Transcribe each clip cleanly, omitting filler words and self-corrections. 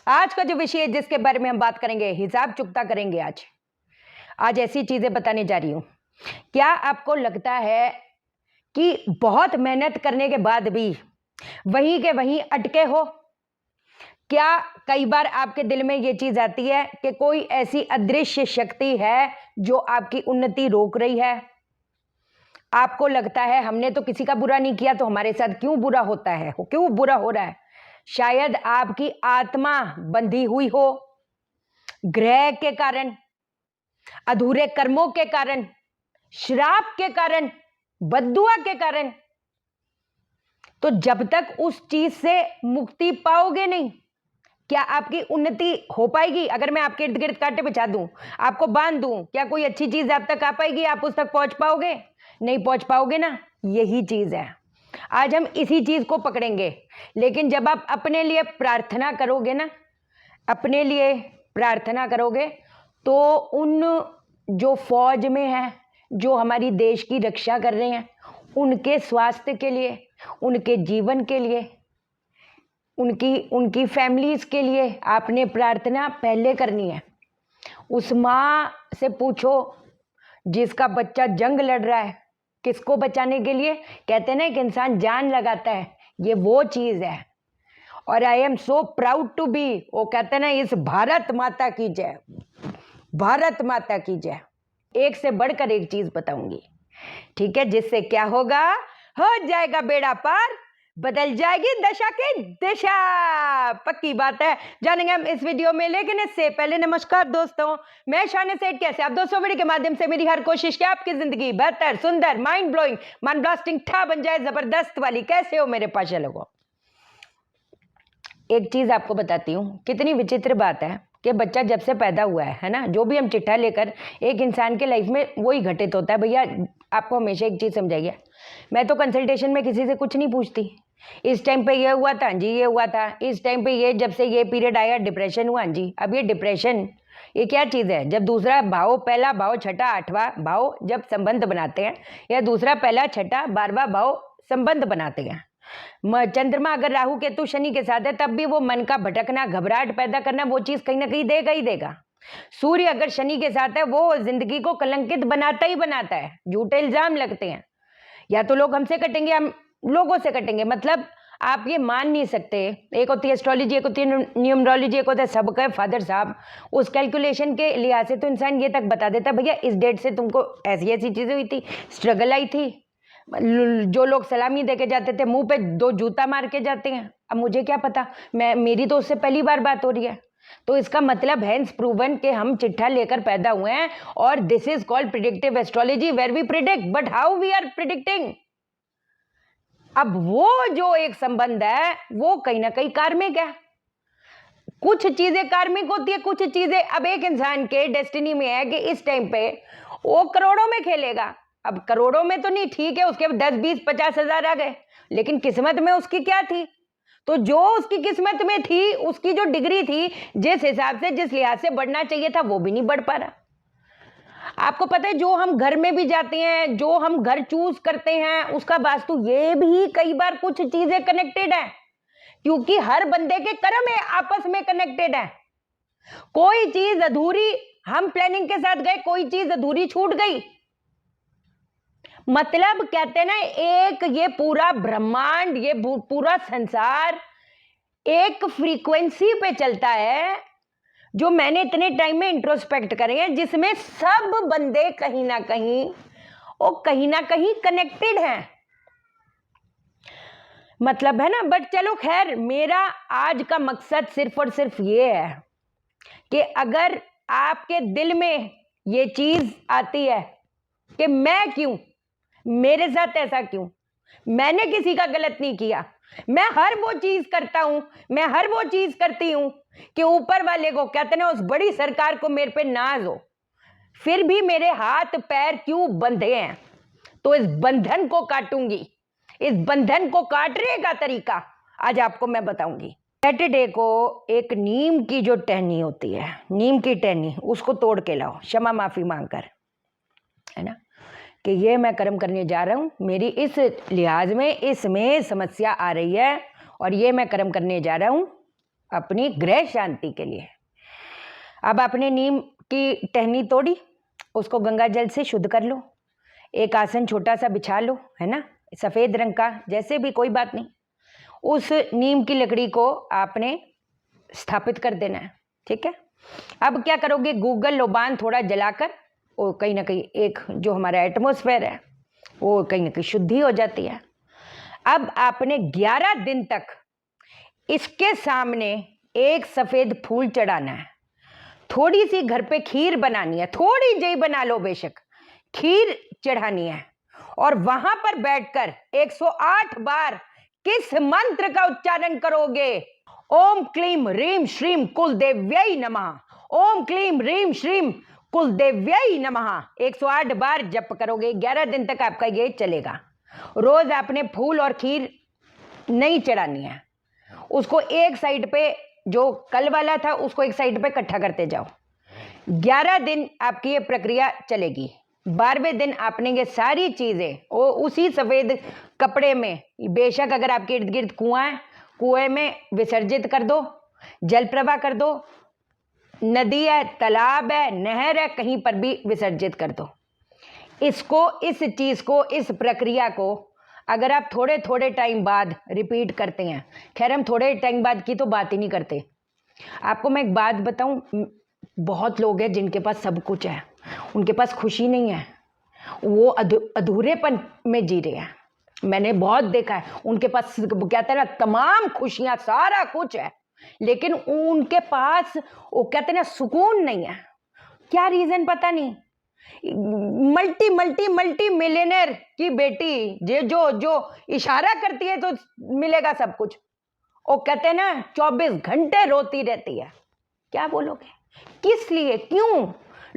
आज का जो विषय है जिसके बारे में हम बात करेंगे, हिसाब चुकता करेंगे। आज ऐसी चीजें बताने जा रही हूं। क्या आपको लगता है कि बहुत मेहनत करने के बाद भी वहीं के वहीं अटके हो? क्या कई बार आपके दिल में ये चीज आती है कि कोई ऐसी अदृश्य शक्ति है जो आपकी उन्नति रोक रही है? आपको लगता है हमने तो किसी का बुरा नहीं किया, तो हमारे साथ क्यों बुरा होता है, क्यों बुरा हो रहा है? शायद आपकी आत्मा बंधी हुई हो, ग्रह के कारण, अधूरे कर्मों के कारण, श्राप के कारण, बद्दुआ के कारण। तो जब तक उस चीज से मुक्ति पाओगे नहीं, क्या आपकी उन्नति हो पाएगी? अगर मैं आपके इर्द गिर्द कांटे बिछा दूं, आपको बांध दूं, क्या कोई अच्छी चीज आप तक आ पाएगी? आप उस तक पहुंच पाओगे? नहीं पहुंच पाओगे ना। यही चीज है। आज हम इसी चीज को पकड़ेंगे। लेकिन जब आप अपने लिए प्रार्थना करोगे ना, अपने लिए प्रार्थना करोगे, तो उन जो फौज में है, जो हमारी देश की रक्षा कर रहे हैं, उनके स्वास्थ्य के लिए, उनके जीवन के लिए, उनकी फैमिलीज के लिए आपने प्रार्थना पहले करनी है। उस माँ से पूछो जिसका बच्चा जंग लड़ रहा है, किसको बचाने के लिए? कहते हैं ना, एक इंसान जान लगाता है, ये वो चीज है। और I am so proud to be, वो कहते हैं ना, इस भारत माता की जय, भारत माता की जय। एक से बढ़कर एक चीज बताऊंगी, ठीक है? जिससे क्या होगा, हो जाएगा बेड़ा पार, बदल जाएगी दशा की दिशा। पक्की बात है, जानेंगे हम इस वीडियो में। लेकिन इससे पहले नमस्कार दोस्तों, मैं शान सेठ। कैसे आप दोस्तों? वीडियो के माध्यम से मेरी हर कोशिश कि आपकी जिंदगी बेहतर, सुंदर, माइंड ब्लोइंग, मन ब्लास्टिंग ठा बन जाए, जबरदस्त वाली। कैसे हो मेरे पाशा लोगों? एक चीज आपको बताती हूँ, कितनी विचित्र बात है कि बच्चा जब से पैदा हुआ है ना, जो भी हम चिट्ठा लेकर एक इंसान के लाइफ में वही घटित होता है। भैया आपको हमेशा एक चीज समझाइए, मैं तो कंसल्टेशन में किसी से कुछ नहीं पूछती। इस टाइम पे ये हुआ था जी, ये हुआ था इस टाइम पे, ये जब से ये पीरियड आया डिप्रेशन हुआ जी। अब ये डिप्रेशन ये क्या चीज है? जब दूसरा भाव, पहला भाव, छठा, आठवां भाव जब संबंध बनाते हैं, या दूसरा, पहला, छठा, 12वां भाव संबंध बनाते हैं। चंद्रमा अगर राहु केतु शनि के साथ है, तब भी वो मन का भटकना, घबराहट पैदा करना, वो चीज कहीं ना कहीं देगा ही देगा। सूर्य अगर शनि के साथ है, वो जिंदगी को कलंकित बनाता ही बनाता है। झूठे इल्जाम लगते हैं, या तो लोग हमसे कटेंगे, हम लोगों से कटेंगे। मतलब आप ये मान नहीं सकते। एक होती है एस्ट्रोलॉजी, एक होती है न्यूमरोलॉजी, एक होता है सबका फादर साहब। उस कैलकुलेशन के लिहाज से तो इंसान ये तक बता देता, भैया इस डेट से तुमको ऐसी ऐसी चीजें हुई थी, स्ट्रगल आई थी। जो लोग सलामी देके जाते थे, मुंह पे 2 जूता मार के जाते हैं। अब मुझे क्या पता, मेरी तो उससे पहली बार बात हो रही है। तो इसका मतलब है प्रूवन कि हम चिट्ठा लेकर पैदा हुए हैं, और this is called predictive astrology, where we predict, but how we are predicting. अब वो जो एक संबंध है, वो कहीं ना कहीं कार्मिक है। कुछ चीजें कार्मिक होती है, कुछ चीजें अब एक इंसान के डेस्टिनी में है कि इस टाइम पे वो करोड़ों में खेलेगा। अब करोड़ों में तो नहीं, ठीक है, उसके 10, 20, 50 हजार आ गए, लेकिन किस्मत में उसकी क्या थी? तो जो उसकी किस्मत में थी, उसकी जो डिग्री थी, जिस हिसाब से, जिस लिहाज से बढ़ना चाहिए था, वो भी नहीं बढ़ पा रहा। आपको पता है, जो हम घर में भी जाते हैं, जो हम घर चूज करते हैं, उसका वास्तु ये भी कई बार कुछ चीजें कनेक्टेड है, क्योंकि हर बंदे के कर्म है आपस में कनेक्टेड है। कोई चीज अधूरी हम प्लानिंग के साथ गए, कोई चीज अधूरी छूट गई। मतलब कहते हैं ना, एक ये पूरा ब्रह्मांड, ये पूरा संसार एक फ्रीक्वेंसी पे चलता है, जो मैंने इतने टाइम में इंट्रोस्पेक्ट करे हैं, जिसमें सब बंदे कहीं ना कहीं कनेक्टेड हैं। मतलब है ना। बट चलो खैर, मेरा आज का मकसद सिर्फ और सिर्फ ये है कि अगर आपके दिल में ये चीज आती है कि मैं क्यों, मेरे साथ ऐसा क्यों, मैंने किसी का गलत नहीं किया, मैं हर वो चीज करता हूं, मैं हर वो चीज करती हूं कि ऊपर वाले को, कहते ना, उस बड़ी सरकार को मेरे पे नाज हो, फिर भी मेरे हाथ पैर क्यों बंधे हैं? तो इस बंधन को काटूंगी। इस बंधन को काटने का तरीका आज आपको मैं बताऊंगी। सैटरडे को एक नीम की जो टहनी होती है, नीम की टहनी, उसको तोड़ के लाओ, क्षमा माफी मांगकर, है ना, कि ये मैं कर्म करने जा रहा हूं, मेरी इस लिहाज में इसमें समस्या आ रही है, और ये मैं कर्म करने जा रहा हूं, अपनी ग्रह शांति के लिए। अब आपने नीम की टहनी तोड़ी, उसको गंगा जल से शुद्ध कर लो, एक आसन छोटा सा बिछा लो, है ना, सफ़ेद रंग का, जैसे भी, कोई बात नहीं। उस नीम की लकड़ी को आपने स्थापित कर देना है, ठीक है। अब क्या करोगे, गूगल लोबान थोड़ा जलाकर, वो कहीं ना कहीं एक जो हमारा एटमॉस्फेयर है वो कहीं ना कहीं शुद्धि हो जाती है। अब आपने 11 दिन तक इसके सामने एक सफ़ेद फूल चढ़ाना है। थोड़ी सी घर पे खीर बनानी है, थोड़ी जी बना लो बेशक, खीर चढ़ानी है, और वहां पर बैठकर 108 बार किस मंत्र का उच्चारण करोगे? ओम क्लीम रीम श्रीम कुलदेव्यै नमः, ओम क्लीम रीम श्रीम कुलदेव्यै नमः 108 बार जप करोगे। 11 दिन तक आपका ये चलेगा। रोज आपने फूल और खीर नहीं चढ़ानी है, उसको एक साइड पे, जो कल वाला था उसको एक साइड पे इकट्ठा करते जाओ। 11 दिन आपकी ये प्रक्रिया चलेगी। 12वें दिन आपने ये सारी चीजें वो उसी सफेद कपड़े में, बेशक अगर आपके इर्द गिर्द कुआं है, कुएं में विसर्जित कर दो, जल प्रवाह कर दो, नदी है, तालाब है, नहर है, कहीं पर भी विसर्जित कर दो। इसको, इस चीज को, इस प्रक्रिया को अगर आप थोड़े थोड़े टाइम बाद रिपीट करते हैं, खैर हम थोड़े टाइम बाद की तो बात ही नहीं करते। आपको मैं एक बात बताऊं, बहुत लोग हैं जिनके पास सब कुछ है, उनके पास खुशी नहीं है, वो अधूरेपन में जी रहे हैं। मैंने बहुत देखा है, उनके पास कहते हैं ना तमाम खुशियां, सारा कुछ है, लेकिन उनके पास वो कहते हैं ना सुकून नहीं है। क्या रीजन पता नहीं। मल्टी मल्टी मल्टी मिलियनर की बेटी जो जो इशारा करती है तो मिलेगा सब कुछ, वो कहते हैं ना 24 घंटे रोती रहती है। क्या बोलोगे, किस लिए, क्यों?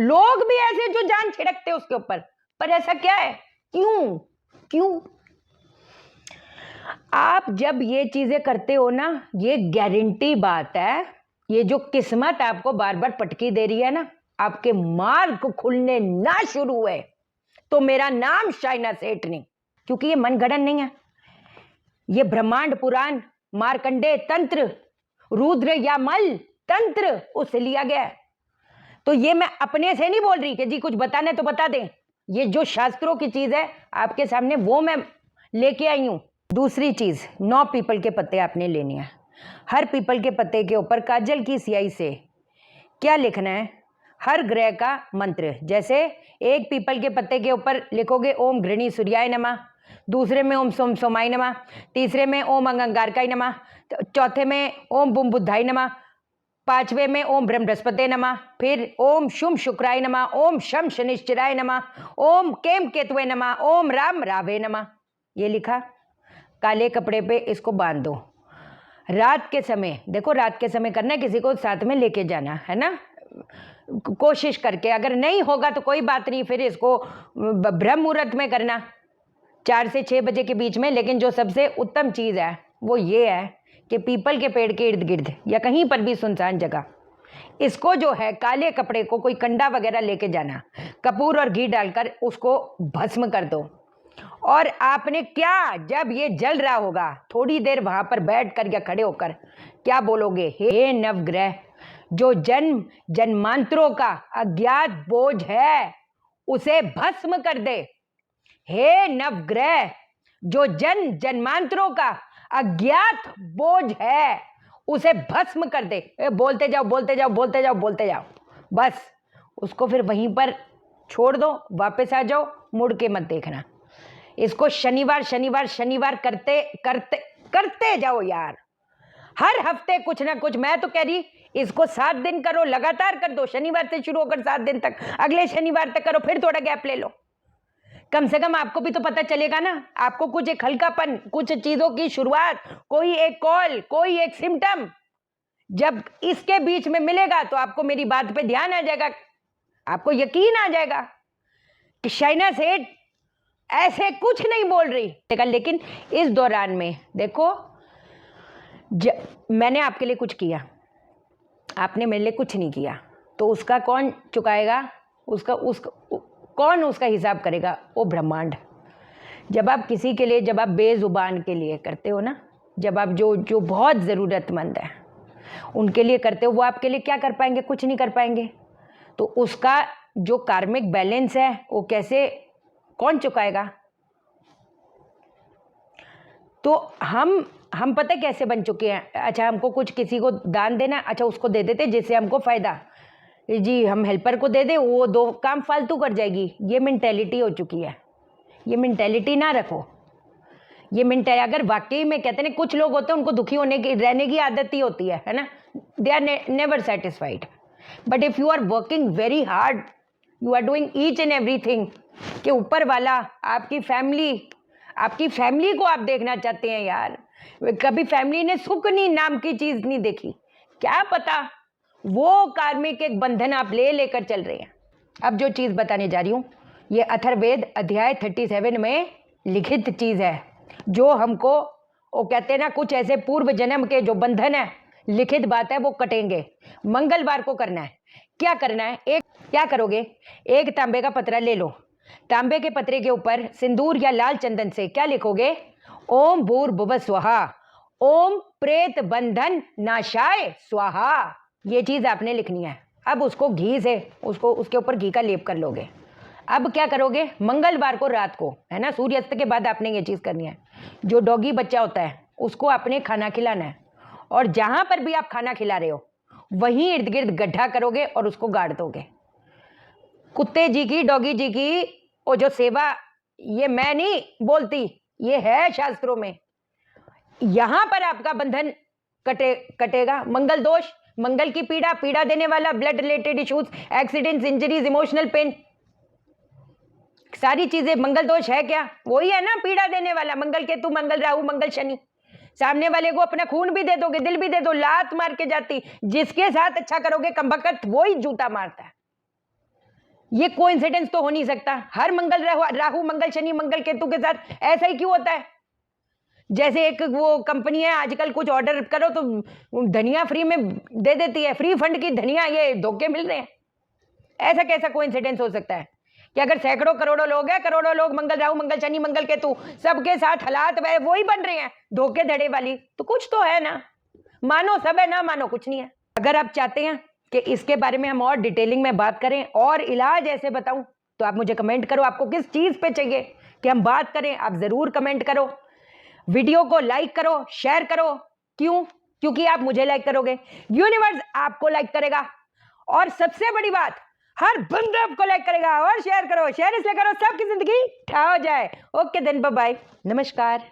लोग भी ऐसे जो जान छिड़कते उसके ऊपर, पर ऐसा क्या है, क्यों? क्यों? आप जब ये चीजें करते हो ना, ये गारंटी बात है, ये जो किस्मत आपको बार बार पटकी दे रही है ना, आपके मार्ग खुलने ना शुरू हुए तो मेरा नाम शाइना सेठ नहीं, क्योंकि ये मनगढ़ंत नहीं है। ये ब्रह्मांड पुराण, मार्कंडेय तंत्र, रुद्र या मल तंत्र उससे लिया गया है। तो ये मैं अपने से नहीं बोल रही कि जी कुछ बताने तो बता दें, ये जो शास्त्रों की चीज है आपके सामने वो मैं लेके आई हूं। दूसरी चीज, 9 पीपल के पत्ते आपने लेने हैं। हर पीपल के पत्ते के ऊपर काजल की स्याही से क्या लिखना है, हर ग्रह का मंत्र। जैसे एक पीपल के पत्ते के ऊपर लिखोगे ओम घृणी सूर्याय नमः, दूसरे में ओम सोम सोमाय नमः, तीसरे में ओम अंगारकाय नमः, चौथे में ओम बुम बुद्धाय नमः, 5वें में ओम ब्रह्म बृहस्पते नमः, फिर ओम शुम शुक्राय नमः, ओम शम शनिश्चराय नमः, ओम केम केतुवे नमः, ओम राम रावे नमः। ये लिखा, काले कपड़े पे इसको बांध दो। रात के समय, देखो रात के समय करना है, किसी को साथ में लेके जाना है ना, कोशिश करके, अगर नहीं होगा तो कोई बात नहीं, फिर इसको ब्रह्म मुहूर्त में करना, 4 से 6 बजे के बीच में। लेकिन जो सबसे उत्तम चीज है वो ये है कि पीपल के पेड़ के इर्द गिर्द या कहीं पर भी सुनसान जगह, इसको जो है काले कपड़े को, कोई कंडा वगैरह लेके जाना, कपूर और घी डालकर उसको भस्म कर दो। और आपने क्या, जब ये जल रहा होगा थोड़ी देर वहां पर बैठ कर या खड़े होकर क्या बोलोगे, हे नवग्रह जो जन्म जन्मांतरों का अज्ञात बोझ है उसे भस्म कर दे। हे नवग्रह जो जन्म जन्मांतरों का अज्ञात बोझ है उसे भस्म कर दे। बोलते जाओ बोलते जाओ बोलते जाओ बोलते जाओ, बस उसको फिर वहीं पर छोड़ दो, वापस आ जाओ, मुड़ के मत देखना। इसको शनिवार शनिवार शनिवार करते करते करते जाओ यार, हर हफ्ते कुछ ना कुछ। मैं तो कह रही इसको 7 दिन करो, लगातार कर दो, शनिवार से शुरू होकर 7 दिन तक, अगले शनिवार तक करो, फिर थोड़ा गैप ले लो। कम से कम आपको भी तो पता चलेगा ना, आपको कुछ एक हल्कापन, कुछ चीजों की शुरुआत, कोई एक कॉल, कोई एक सिम्टम जब इसके बीच में मिलेगा तो आपको मेरी बात पे ध्यान आ जाएगा, आपको यकीन आ जाएगा कि शाइना सेठ ऐसे कुछ नहीं बोल रही। लेकिन इस दौरान में देखो, मैंने आपके लिए कुछ किया, आपने मेरे लिए कुछ नहीं किया, तो उसका कौन चुकाएगा, कौन उसका हिसाब करेगा? वो ब्रह्मांड। जब आप किसी के लिए, जब आप बेजुबान के लिए करते हो ना, जब आप जो बहुत ज़रूरतमंद है, उनके लिए करते हो, वो आपके लिए क्या कर पाएंगे? कुछ नहीं कर पाएंगे। तो उसका जो कार्मिक बैलेंस है वो कैसे, कौन चुकाएगा? तो हम पता है कैसे बन चुके हैं? अच्छा, हमको कुछ किसी को दान देना, अच्छा उसको दे देते जिससे हमको फायदा, जी हम हेल्पर को दे दे, वो 2 काम फालतू कर जाएगी। ये मेंटेलिटी हो चुकी है। ये मेंटेलिटी ना रखो। ये मेंटेलिटी, अगर वाकई में कहते हैं कुछ लोग होते हैं उनको दुखी होने की, रहने की आदत ही होती है ना, they are never satisfied. But if you are working very hard, you are doing each and everything, कि ऊपर वाला आपकी फैमिली को आप देखना चाहते हैं यार। कभी फैमिली ने सुख नहीं नाम की चीज नहीं देखी, क्या पता वो कार्मिक एक बंधन आप लेकर चल रहे हैं। अब जो चीज बताने जा रही हूं, ये अथर्ववेद अध्याय 37 में लिखित चीज है, जो हमको, वो कहते हैं ना, कुछ ऐसे पूर्व जन्म के जो बंधन है, लिखित बात है, वो कटेंगे। मंगलवार को करना है। क्या करना है? क्या करोगे? एक तांबे का पतरा ले लो। तांबे के पतरे के ऊपर सिंदूर या लाल चंदन से क्या लिखोगे? ओम भूर्भुवः स्वहा, ओम प्रेत बंधन नाशाय स्वाहा। ये चीज आपने लिखनी है। अब उसको घी से, उसके ऊपर घी का लेप कर लोगे। अब क्या करोगे? मंगलवार को रात को, है ना, सूर्यास्त के बाद आपने ये चीज करनी है। जो डॉगी बच्चा होता है उसको आपने खाना खिलाना है, और जहां पर भी आप खाना खिला रहे हो वहीं इर्द गिर्द गड्ढा करोगे और उसको गाड़ दोगे। कुत्ते जी की, डॉगी जी की वो जो सेवा, ये मैं नहीं बोलती, ये है शास्त्रों में। यहां पर आपका बंधन कटेगा। मंगल दोष, मंगल की पीड़ा देने वाला, blood related issues, accidents, injuries, emotional pain, सारी चीजें मंगल दोष है क्या? वही है ना, पीड़ा देने वाला। मंगल केतु, मंगल राहु, मंगल शनि। सामने वाले को अपना खून भी दे दोगे, दिल भी दे दो, लात मार के जाती। जिसके साथ अच्छा करोगे कमबख्त वही जूता मारता है। ये कोइंसिडेंस तो हो नहीं सकता। हर मंगल राहु, मंगल शनि, मंगल केतु के साथ ऐसा ही क्यों होता है? जैसे एक वो कंपनी है, आजकल कुछ ऑर्डर करो तो धनिया फ्री में दे देती है, फ्री फंड की धनिया, ये धोखे मिल रहे हैं। ऐसा कैसा कोइंसिडेंस हो सकता है कि अगर सैकड़ों करोड़ों लोग हैं, करोड़ों लोग, मंगल राहु, मंगल शनि, मंगल केतु, सबके साथ हालात वही बन रहे हैं, धोखे धड़े वाली। तो कुछ तो है ना। मानो सब है, ना मानो कुछ नहीं है। अगर आप चाहते हैं कि इसके बारे में हम और डिटेलिंग में बात करें और इलाज ऐसे बताऊं, तो आप मुझे कमेंट करो आपको किस चीज पे चाहिए कि हम बात करें। आप जरूर कमेंट करो, वीडियो को लाइक करो, शेयर करो। क्यों? क्योंकि आप मुझे लाइक करोगे, यूनिवर्स आपको लाइक करेगा, और सबसे बड़ी बात, हर बंदा आपको लाइक करेगा। और शेयर करो, शेयर इसलिए करो सबकी जिंदगी ठा हो जाए। ओके देन, बाय बाय, नमस्कार।